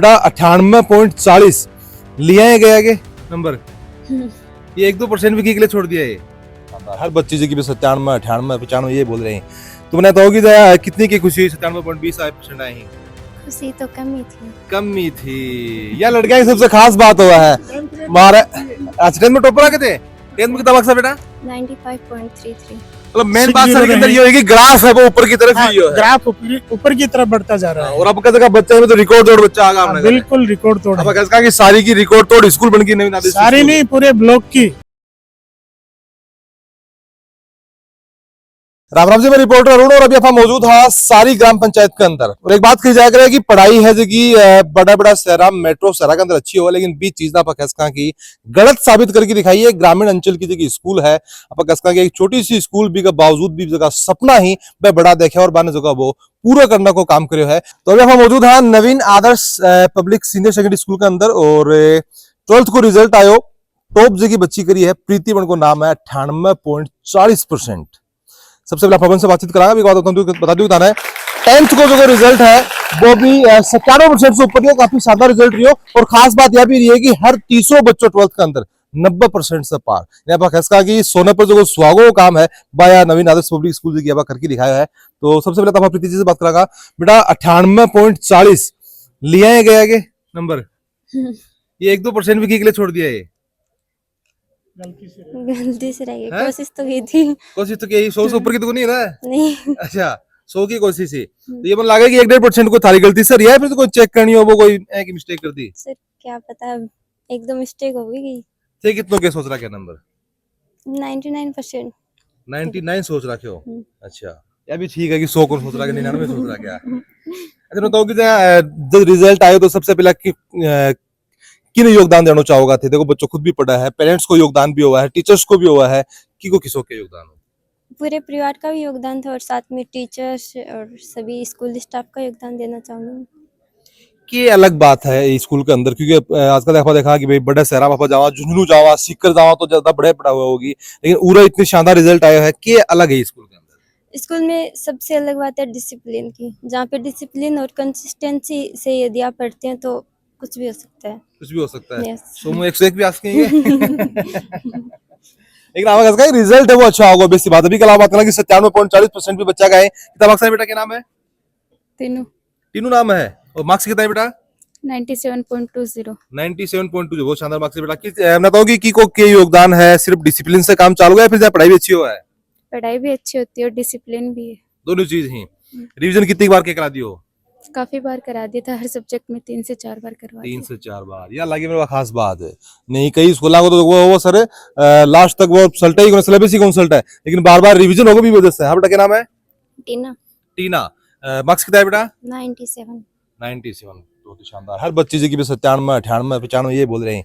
बेटा 98.40 लिया है गया के नंबर ये 1-2% भी के लिए छोड़ दिया है। हर बच्ची जी की भी 97 98 95 ये बोल रहे हैं। तुमने तो होगी कितनी की खुशी 97.20% आए हैं। खुशी तो कम ही थी या लड़कियां की सबसे खास बात हुआ है हमारे आज 10 में टॉपर आ गए थे 10 में कितना मार्क्स था बेटा 95.33। मतलब मेन बात सर के अंदर ये होगी ग्राफ है वो ऊपर की तरफ ही है ग्राफ ऊपर की तरफ बढ़ता जा रहा है और अब का बच्चा में तो रिकॉर्ड तोड़ बच्चा आ गया बिल्कुल रिकॉर्ड तोड़ अब कहा कि सारी की रिकॉर्ड तोड़ स्कूल बन गई नवीन सारी नहीं पूरे ब्लॉक की। राम राम जी मैं रिपोर्टर अरुण और अभी आप मौजूद है सारी ग्राम पंचायत के अंदर और एक बात की जाया करे कि पढ़ाई है जो कि बड़ा बड़ा शहरा मेट्रो शहरा के अंदर अच्छी हो लेकिन बीच चीज ना कसका की गलत साबित करके दिखाई है। ग्रामीण अंचल की जगह स्कूल है आप कसका की एक छोटी सी स्कूल भी के बावजूद भी जगह सपना ही वह बड़ा देखे और बाने जगह वो पूरा करने को काम करे है। तो अभी आप मौजूद है नवीन आदर्श पब्लिक सीनियर सेकेंडरी स्कूल के अंदर और 12th को रिजल्ट आयो टॉप जगह बच्ची करी है प्रीति को नाम है 98.40%। सबसे पहले पवन से बातचीत करांगा बता दूं है 10th को जो रिजल्ट है वो भी 97% से ऊपर काफी शानदार रिजल्ट रही हो और खास बात यह भी रही है कि हर 300 बच्चों 12th के अंदर 90% से पार यहाँ पर कहा कि सोने पर जो सुहागो काम है बाया नवीन आदर्श पब्लिक स्कूल की करके दिखाया है। तो सबसे पहले तो प्रीति जी से बात करांगा बेटा 98.40 लिया है गया के नंबर ये 1-2% भी के लिए छोड़ दिया है गलती से रह गई कोशिश तो की थी कोशिश तो की 100 से ऊपर की तो नहीं है ना नहीं अच्छा 100 की कोशिश है तो ये मन लगा कि 1-1.5% को थारी गलती से रिया है फिर तो कोई चेक करनी हो वो कोई एक मिस्टेक कर दी सर क्या पता एकदम मिस्टेक हो गई थे कितनों के सोच रहा क्या नंबर 99%। 99 सोच रहा क्यों अच्छा ये भी ठीक है कि 100 को सोच रहा कि 99 सोच रहा क्या अच्छा बताओ कि जब रिजल्ट आयो तो सबसे पहला किन योगदान देना चाहोगा थे देखो बच्चों खुद भी पढ़ा है पेरेंट्स को योगदान भी हुआ है टीचर्स को भी हुआ है कि किसों के योगदान हो पूरे परिवार का भी योगदान था और साथ में टीचर्स और सभी स्कूल स्टाफ का योगदान देना चाहूंगी कि अलग बात है स्कूल के अंदर क्योंकि आजकल देखा कि भाई बड़ा शहरा पापा जावा झुंझुनू जावा सीकर जावा तो ज्यादा बड़े पड़ा हुआ होगी लेकिन पूरा इतनी शानदार रिजल्ट आया है कि अलग है स्कूल के अंदर। स्कूल में सबसे अलग बात है डिसिप्लिन की जहाँ पे डिसिप्लिन और कंसिस्टेंसी से यदि आप पढ़ते हैं तो कुछ भी हो सकता है कुछ भी हो सकता है Yes. सोमो 101 भी आ सकेंगे लेकिन आवाज का रिजल्ट है वो अच्छा होगा बेसिक बात अभी कल बात करना कि 97.40% भी बच्चा का है कितना मार्क्स है बेटा क्या नाम है तीनू नाम है और मार्क्स कितना है बेटा 97.20 97.20 बहुत शानदार मार्क्स है बेटा कि मैं बताऊं कि को के योगदान है सिर्फ डिसिप्लिन से काम चालू है फिर पढ़ाई भी अच्छी हुआ है पढ़ाई भी अच्छी होती है और डिसिप्लिन भी है दोनों चीज ही रिवीजन कितनी बार के करा दियो काफी बार करा दिया था हर सब्जेक्ट में 3 से 4 बार करवा 3 से 4 बार या लगे मेरा खास बात है नहीं कई स्कूलों को तो वो सर लास्ट तक वो सल्टा ही सिलेबस ही कौन सल्टा है लेकिन बार बार रिवीजन होगा भी वजह से हाँ बेटा क्या नाम है टीना मार्क्स कितना है बेटा 97 बहुत ही शानदार हर बच्ची जी की भी 97 98 95 ये बोल रहे हैं।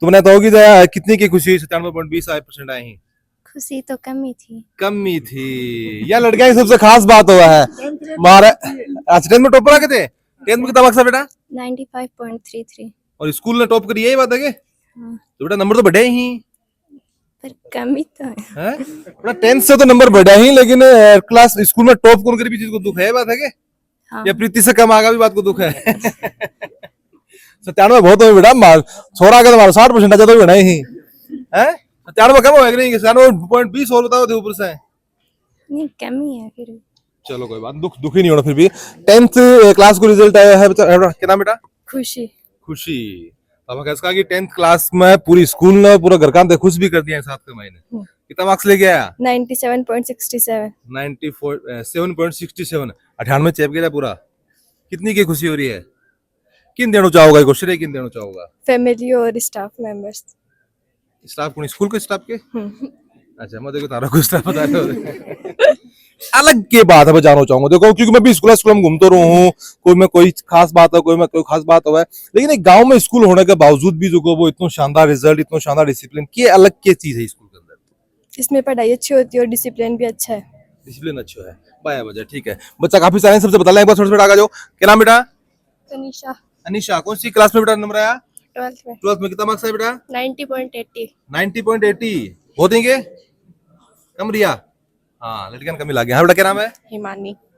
तुमने तो होगी कितनी की खुशी 97.20% आए हैं। खुशी तो कम ही थी या लड़कियां की सबसे खास बात हुआ है हमारे आज 10 में टॉपर आ गए थे 10 में कितना मार्क्स था बेटा 95.33 और स्कूल ने टॉप करी यही बात है कि तो बेटा नंबर तो बढ़े ही पर कम ही तो है बेटा 10 से तो नंबर बढ़ा ही लेकिन क्लास स्कूल में टॉप कौन करी भी चीज को दुख है बात है कि या प्रीति से कम आगा भी बात को दुख है 97 बहुत हो बेटा छोरा का तुम्हारा 60% आ जाता है ही है 97 कम होगा नहीं 97.20 और बताओ ऊपर से नहीं कम ही है फिर चलो कोई बात दुख ही नहीं होना फिर भी 10th क्लास को रिजल्ट आया है क्या नाम बेटा खुशी अब कहा कि 10th क्लास में पूरी स्कूल ने पूरा घर का खुश भी कर दिया है 7 के महीने कितना मार्क्स लेके आया 97.67 97.67 98 चेप गया पूरा कितनी की खुशी हो रही है किन देना चाहोगा को श्रेय किन देना चाहोगा फैमिली और स्टाफ मेंबर्स स्टाफ को स्कूल के स्टाफ के अच्छा मैं देखो तारा को स्टाफ बता रहे अलग के बात है जानना चाहूंगा देखो क्योंकि मैं भी स्कूल में घूमता रहा हूँ कोई खास बात है कोई खास बात हुआ है लेकिन एक गांव में स्कूल होने के बावजूद भी जो वो इतना शानदार रिजल्ट इतना शानदार डिसिप्लिन की अलग की चीज है स्कूल के अंदर इसमें पढ़ाई अच्छी होती है और डिसिप्लिन भी अच्छा है डिसिप्लिन अच्छा है बाया बजा ठीक है बच्चा काफी सारे सबसे बता लें एक बार थोड़ा आगे जाओ क्या नाम बेटा अनिशा कौन सी क्लास में बेटा नंबर आया 12th में कितना मार्क्स है बेटा 90.80 हो देंगे कम रिया हाँ लड़कियां कम ही लागे हाँ बेटा क्या नाम है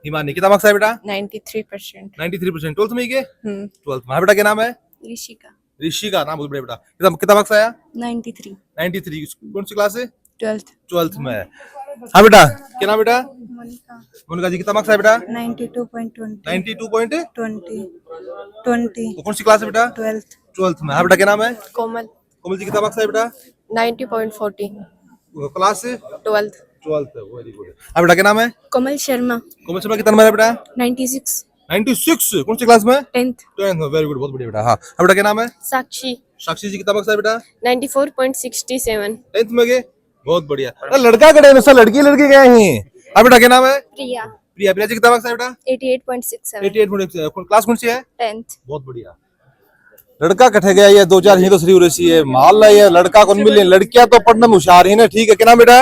हिमानी कितना मार्क्स है बेटा? 93%। 93%। 12th में ही के? हम्म। 12th में। हाँ बेटा, क्या नाम है? ऋषिका। ऋषि का नाम बहुत बड़े बेटा। कितना मार्क्स आया? 93। 93। कौन सी क्लास है? 12th। 12th में है। हाँ बेटा, क्या नाम बेटा? मोनिका। मोनिका जी कितना मार्क्स है बेटा? 92.20। 92.20। 20। तो कौन सी क्लास है बेटा? 12th। 12th में। हाँ बेटा, क्या नाम है? कोमल। कोमल जी कितना मार्क्स है बेटा? 90.40। Class 12th। 12th है। Very good. हाँ बेटा, क्या नाम है? कोमल शर्मा। कोमल शर्मा कितना नंबर है बेटा? 96। 96। कौन सी क्लास में? 10th। 10th में। वेरी गुड, बहुत बढ़िया बेटा। हाँ हाँ बेटा, क्या नाम है? साक्षी। साक्षी जी कितना मार्क्स है बेटा? 94.67। 10th में गए। बहुत बढ़िया। अरे लड़का कड़े में, लड़की लड़की गए हैं। हाँ बेटा, क्या नाम है? प्रिया। प्रिया। प्रिया जी कितना मार्क्स है बेटा? 88.67। 88। क्लास कौन सी है? 10th। बहुत बढ़िया। लड़का कटे गया, ये 2-4 ही तो श्री उरेसी है माल है, ये लड़का कौन मिले। लड़कियां तो पढ़ने में होशियार ही ना। ठीक है, क्या नाम बेटा?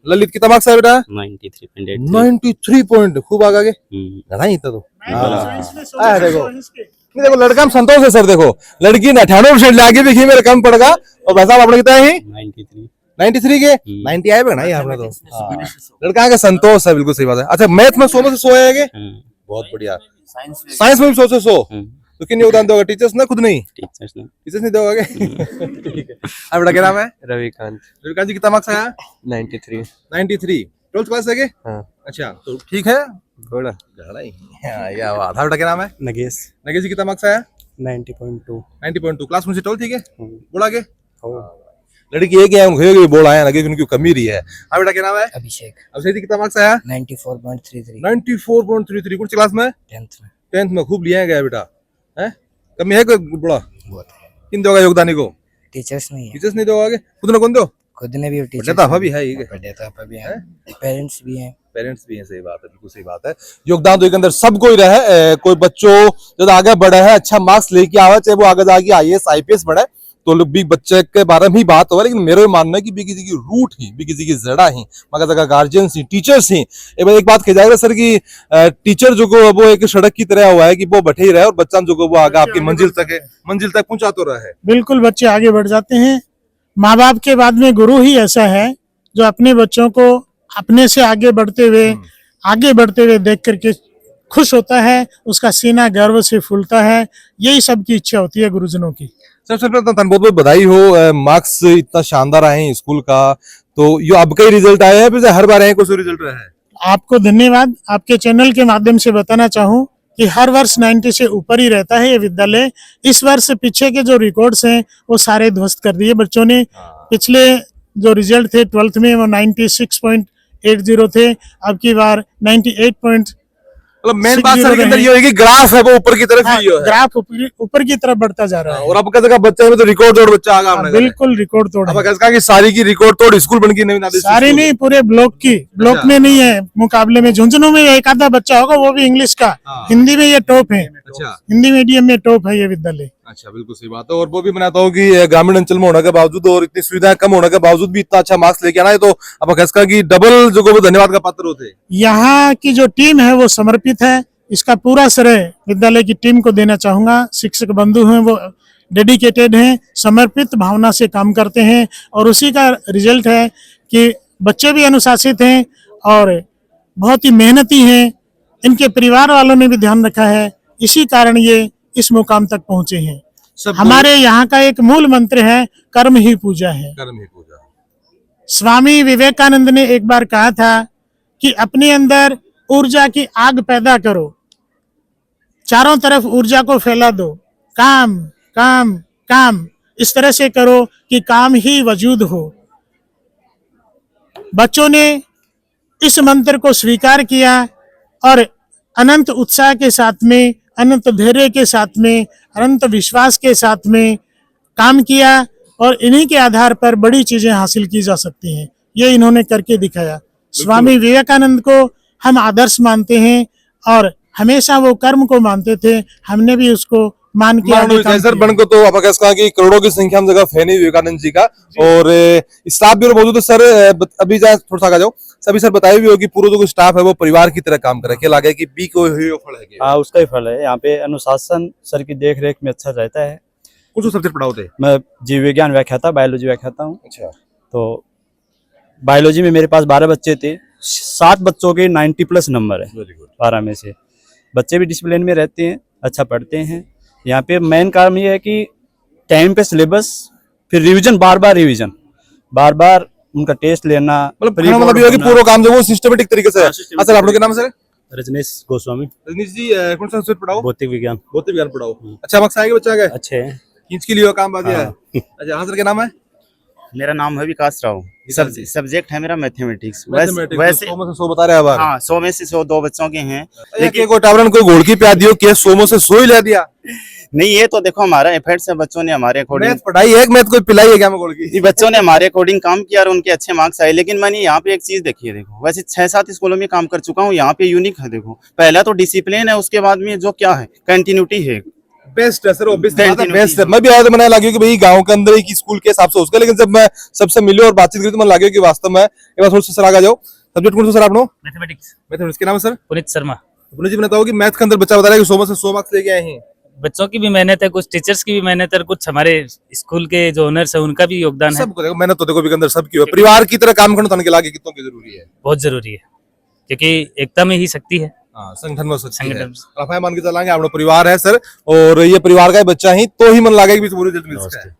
ललित कितना मार्क्स है बेटा? 93.83। 93 पॉइंट। खूब आगे घना ही तो। हाँ देखो, नहीं देखो लड़का में संतोष है सर। देखो लड़की ने 98% लाके भी मेरे कम पड़ेगा। और भाई साहब आपने कितना है? 93। 93 के 90 आए ना आपने तो। हाँ। लड़का का संतोष है, बिल्कुल सही बात है। अच्छा, मैथ में 100 में से 100 आएंगे। बहुत बढ़िया। साइंस में भी 100 से 100। तो किन योगदान दोगे? टीचर्स ना, खुद नहीं? टीचर्स ने। टीचर्स नहीं दोगे? ठीक है। अब बेटा, क्या नाम है? रविकांत। रविकांत जी कितना मार्क्स आया? 93। 93। 12th क्लास है के? हाँ। अच्छा, तो ठीक है। घोड़ा। घड़ा ही। हाँ, या बात है। बेटा, क्या नाम है? नगेश। नगेश जी कितना मार्क्स आया? 90.2। 90.2। क्लास में से 12th ठीक है। बोला के हो। लड़की एक है, उनके बोल आया लगे उनकी कमी रही है। हाँ बेटा, क्या नाम है? अभिषेक। अभिषेक जी कितना मार्क्स आया? 94.33। 94.33। कौन सी क्लास में? 10th में। 10th में। खूब लिया गया बेटा। है कमी है कोई बड़ा? बहुत है। किन दोगा योगदान को? टीचर्स नहीं है। टीचर्स नहीं दोगे? खुद ने कौन दो? खुद ने भी और टीचर्स पढ़ाता भी है, ये पढ़ाता भी है। पेरेंट्स भी हैं। पेरेंट्स भी हैं। सही बात है, बिल्कुल सही बात है। योगदान तो एक अंदर सब कोई रहे। कोई बच्चों जब आगे बढ़े है, अच्छा मार्क्स लेके आवे, चाहे वो आगे जाके IAS IPS बढ़े, तो लोग भी बच्चे के बारे में ही बात हो। लेकिन मेरा मानना है कि भी किसी की रूट ही, भी किसी की जड़ा ही, मगर जगह गार्जियंस ही, टीचर्स ही। एक बात कही जाएगा सर कि टीचर जो को वो एक सड़क की तरह हुआ है कि वो बैठे ही रहे और बच्चा जो को वो आगे आपकी मंजिल तक पहुंचा तो रहे। बिल्कुल, बच्चे आगे बढ़ जाते हैं। माँ बाप के बाद में गुरु ही ऐसा है जो अपने बच्चों को अपने से आगे बढ़ते हुए देख करके खुश होता है, उसका सीना गर्व से फूलता है। यही सबकी इच्छा होती है गुरुजनों की। सबसे पहले तो बहुत बहुत बधाई हो। मार्क्स इतना शानदार आए हैं स्कूल का, तो ये अब का ही रिजल्ट आया है, फिर हर बार आए कुछ रिजल्ट रहा है? आपको धन्यवाद। आपके चैनल के माध्यम से बताना चाहूँ कि हर वर्ष 90 से ऊपर ही रहता है ये विद्यालय। इस वर्ष पीछे के जो रिकॉर्ड्स हैं वो सारे ध्वस्त कर दिए बच्चों ने। पिछले जो रिजल्ट थे 12th में वो 96.80 थे, अब की बार 98. मतलब मेन बात सर के अंदर ये है कि ग्राफ है वो ऊपर की तरफ ही है। ग्राफ ऊपर की तरफ बढ़ता जा रहा है। और अब का जगह बच्चे में तो रिकॉर्ड तोड़ बच्चा आगा हमने बिल्कुल रिकॉर्ड तोड़। अब कहा कि सारी की रिकॉर्ड तोड़ स्कूल बन गई नवीन सारी नहीं, पूरे ब्लॉक में नहीं है मुकाबले में। झुंझुनू में एक आधा बच्चा होगा, वो भी इंग्लिश का। हिंदी में ये टॉप है। अच्छा, हिंदी मीडियम में टॉप है ये विद्यालय। अच्छा, बिल्कुल सही बात है। और वो भी बनाता हूँ कि ग्रामीण अंचल में होने के बावजूद और इतनी सुविधाएं कम होने के बावजूद भी इतना अच्छा मार्क्स लेके आना है, तो अब इसका की डबल जो वो धन्यवाद का पात्र होते हैं। यहाँ की जो टीम है वो समर्पित है। इसका पूरा श्रेय विद्यालय की टीम को देना चाहूंगा। शिक्षक बंधु हैं वो डेडिकेटेड हैं, समर्पित भावना से काम करते हैं, और उसी का रिजल्ट है कि बच्चे भी अनुशासित हैं और बहुत ही मेहनती हैं। इनके परिवार वालों ने भी ध्यान रखा है, इसी कारण ये इस मुकाम तक पहुंचे हैं। हमारे यहाँ का एक मूल मंत्र है, कर्म ही पूजा है। कर्म ही पूजा। स्वामी विवेकानंद ने एक बार कहा था कि अपने अंदर ऊर्जा की आग पैदा करो, चारों तरफ ऊर्जा को फैला दो, काम काम काम इस तरह से करो कि काम ही वजूद हो। बच्चों ने इस मंत्र को स्वीकार किया और अनंत उत्साह के साथ में, अनंत धैर्य के साथ में, अनंत विश्वास के साथ में काम किया, और इन्हीं के आधार पर बड़ी चीजें हासिल की जा सकती हैं। ये इन्होंने करके दिखाया। स्वामी विवेकानंद को हम आदर्श मानते हैं और हमेशा वो कर्म को मानते थे। हमने भी उसको मान के आगे काम सर किया। बन को तो आप कहा कि करोड़ों की संख्या में जगह फैनी विवेकानंद जी का, और स्टाफ भी मौजूद है सर। अभी थोड़ा सा आ जाओ सभी सर, बताए भी हो कि पूरा जो स्टाफ है वो परिवार की तरह काम करे। क्या लगे कि बी को फल है? हाँ, उसका ही फल है। यहाँ पे अनुशासन सर की देख रेख में अच्छा रहता है। कौन सा सब्जेक्ट पढ़ाओते? मैं जीव विज्ञान व्याख्याता, बायोलॉजी व्याख्याता हूँ। अच्छा। तो बायोलॉजी में मेरे पास 12 बच्चे थे, 7 बच्चों के 90+ नंबर है 12 में से। बच्चे भी डिसिप्लिन में रहते हैं, अच्छा पढ़ते हैं। यहाँ पे मेन काम ये है कि टाइम पे सिलेबस, फिर रिवीजन, बार बार उनका टेस्ट लेना, मतलब ये है कि पूरा काम जो वो सिस्टमेटिक तरीके से है। सर आप लोग के नाम सर? रजनीश गोस्वामी, रजनीश जी कौन सा सब्जेक्ट पढ़ाओ? भौतिक विज्ञान। भौतिक विज्ञान पढ़ाओ। अच्छा मार्क्स आएंगे बच्चा के? अच्छे हैं। खींच के लिए काम बात है। अच्छा हाँ सर, क्या नाम है? मेरा नाम है विकास राव। सब्जेक्ट है मेरा मैथमेटिक्स। वैसे 100 में से 100 बता रहे हैं अब। हाँ, 100 में से 100 2 बच्चों के हैं। लेकिन कोई टावरन कोई घोड़ की प्यार दियो के 100 में से 100 ही ले दिया। नहीं, ये तो देखो हमारा एफर्ट्स है, बच्चों ने हमारे अकॉर्डिंग मैथ पढ़ाई है, मैथ कोई पिलाई है क्या मैं घोड़ की? बच्चों ने हमारे अकॉर्डिंग काम किया और उनके अच्छे मार्क्स आए। लेकिन मैंने यहाँ पे एक चीज देखी है, देखो वैसे 6-7 स्कूलों में काम कर चुका हूँ, यहाँ पे यूनिक है। देखो पहला तो डिसिप्लिन है, उसके बाद में जो क्या है कंटिन्यूटी है। बेस्ट है सर, वो बेस्ट है। मैं भी आया तो मैंने लगा कि भाई गांव के अंदर एक स्कूल के हिसाब से उसका, लेकिन जब मैं सबसे मिले और बातचीत करी तो मैं लगा कि वास्तव में एक बार थोड़ा सा सर आगे जाओ। सब्जेक्ट कौन सा सर आप लोग? मैथमेटिक्स के नाम है सर? पुनीत शर्मा। पुनीत जी बताओ कि मैथ के अंदर बच्चा बता रहा है कि 100 में से 100 मार्क्स लेके आए हैं। बच्चों की भी मेहनत है, कुछ टीचर्स की भी मेहनत है, कुछ हमारे स्कूल के जो ओनर्स है उनका भी योगदान है। सबको देखो, मेहनत तो देखो भी अंदर सबकी है। परिवार की तरह काम करना के लागे कितनों की जरूरी है? बहुत जरूरी है, क्योंकि एकता में ही शक्ति है। संगठन में शक्ति है। संगठन आप मान के चलाएंगे आप लोग परिवार है सर, और ये परिवार का बच्चा ही तो ही मन लागे कि पूरी रिजल्ट मिल सकता है।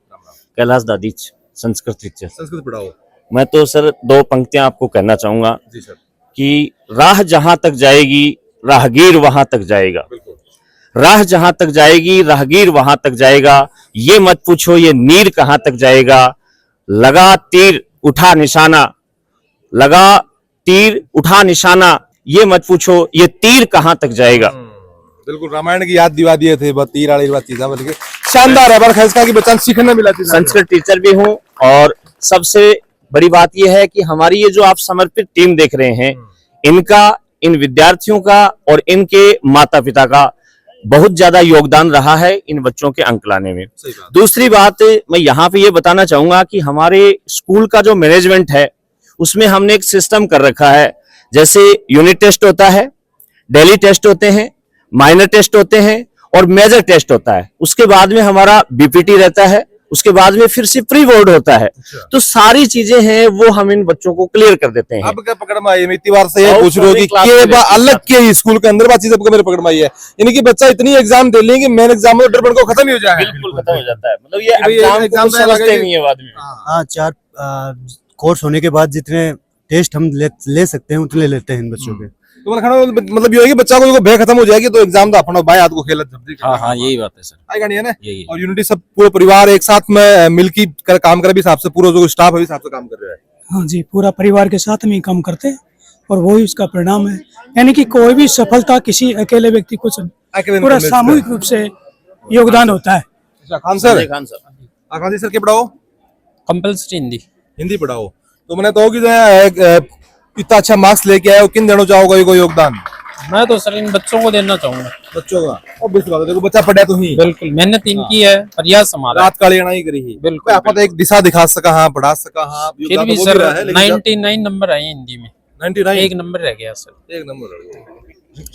कैलाश दादीच, संस्कृत टीचर। संस्कृत पढ़ाओ। मैं तो सर 2 पंक्तियां आपको कहना चाहूंगा जी सर। कि राह जहां तक जाएगी राहगीर वहां तक जाएगा। राह जहां तक जाएगी राहगीर वहां तक जाएगा, ये मत पूछो ये नीर कहां तक जाएगा। लगा तीर उठा निशाना, लगा तीर उठा निशाना, ये मत पूछो ये तीर कहां तक जाएगा। बिल्कुल रामायण की याद दिवा दिए थे, तीर वाली बात चीज़ बल्कि शानदार है। खास करके बच्चा सीखने मिला थी। संस्कृत टीचर भी हूँ, और सबसे बड़ी बात यह है कि हमारी ये जो आप समर्पित टीम देख रहे हैं, इनका, इन विद्यार्थियों का और इनके माता पिता का बहुत ज्यादा योगदान रहा है इन बच्चों के अंक लाने में। दूसरी बात मैं यहाँ पे ये बताना चाहूंगा कि हमारे स्कूल का जो मैनेजमेंट है उसमें हमने एक सिस्टम कर रखा है। जैसे यूनिट टेस्ट होता है, डेली टेस्ट होते हैं, माइनर टेस्ट होते हैं और मेजर टेस्ट होता है। उसके बाद में हमारा बीपीटी रहता है, उसके बाद में फिर से प्री बोर्ड होता है। तो सारी चीजें हैं वो हम इन बच्चों को क्लियर कर देते हैं। अब क्या पकड़ में आई? मैं इतनी बार से ये पूछ रही हूँ कि अलग के स्कूल के अंदर बात चीज मेरे पकड़ में आई है, यानी कि बच्चा इतनी एग्जाम दे लेंगे मेन एग्जाम में डर को खत्म ही हो जाएगा। बिल्कुल खत्म हो जाता है, मतलब ये एग्जाम को समझते नहीं है बाद में। हाँ, 4 कोर्स होने के बाद जितने टेस्ट हम ले सकते हैं उतने लेते हैं इन बच्चों के। तो मतलब ये है कि बच्चा को भय खत्म हो जाएगी तो एग्जाम तो अपना भाई हाथ को खेलत। हाँ, यही बात है सर। आएगा नहीं है ना? यही। और यूनिटी सब पूरा परिवार एक साथ में मिलकर काम करे भी हिसाब से, पूरा जो स्टाफ है हिसाब से काम कर रहा है। हाँ जी, पूरा परिवार के साथ में ही काम करते हैं और वही उसका परिणाम है। यानी कि कोई भी सफलता किसी अकेले व्यक्ति को पूरा सामूहिक रूप से योगदान होता है। खान सर, खान सर क्या पढ़ाओ? कंपल्सरी हिंदी पढ़ाओ। तो मैंने तो कि इतना अच्छा मार्क्स लेके आए हो, किन देना चाहोगे कोई योगदान? मैं तो सर इन बच्चों को देना चाहूंगा। बच्चों का ऑब्वियस बात है, देखो बच्चा पढ़ा तो ही। बिल्कुल मेहनत इनकी है, प्रयास हमारा। रात काली नहीं करी ही। बिल्कुल आपको तो एक दिशा दिखा सका, हाँ पढ़ा सका, हाँ फिर भी सर 99 नंबर आए हिंदी में। 99 एक नंबर रह गया सर। 1 नंबर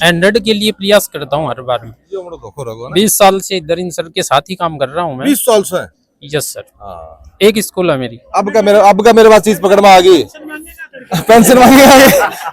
100 के लिए प्रयास करता हूँ हर बार में। 20 साल से इधर इन सर के साथ ही काम कर रहा हूँ मैं। 20 साल से? Yes sir. एक स्कूल है मेरी। अब का मेरे पास चीज पकड़ में आ गई, पेंशन मांगे आगे।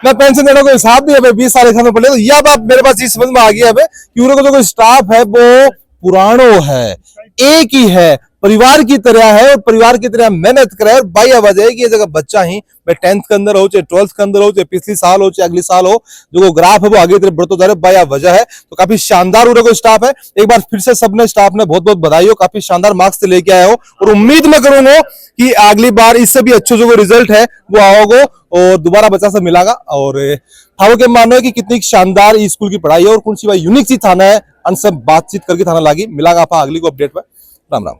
मैं पेंशन देने को हिसाब नहीं है 20 साल में पढ़े, तो यह बात मेरे पास चीज समझ में आ गई है कि जो स्टाफ है वो पुरानो है, एक ही है, परिवार की तरह है और परिवार की तरह मेहनत करे। और भाई वजह है कि ये जगह बच्चा ही, मैं 10th के अंदर हो, चाहे 12th के अंदर हो, चाहे पिछली साल हो, चाहे अगली साल हो, जो ग्राफ है वो आगे तरफ बढ़ते जा रहे, भाई वजह है। तो काफी शानदार उनको स्टाफ है। एक बार फिर से सबने स्टाफ ने बहुत बहुत बधाई हो, काफी शानदार मार्क्स से लेके आए हो और उम्मीद मैं करूंगा कि अगली बार इससे भी अच्छे जो रिजल्ट है वो आओगे और दोबारा बच्चा से मिलागा। और हाँ के मानो है कि कितनी शानदार स्कूल की पढ़ाई है और कौन सी यूनिक चीज थाना है, अन सब बातचीत करके थाना लागी मिलागा आप अगली को अपडेट पर। राम राम।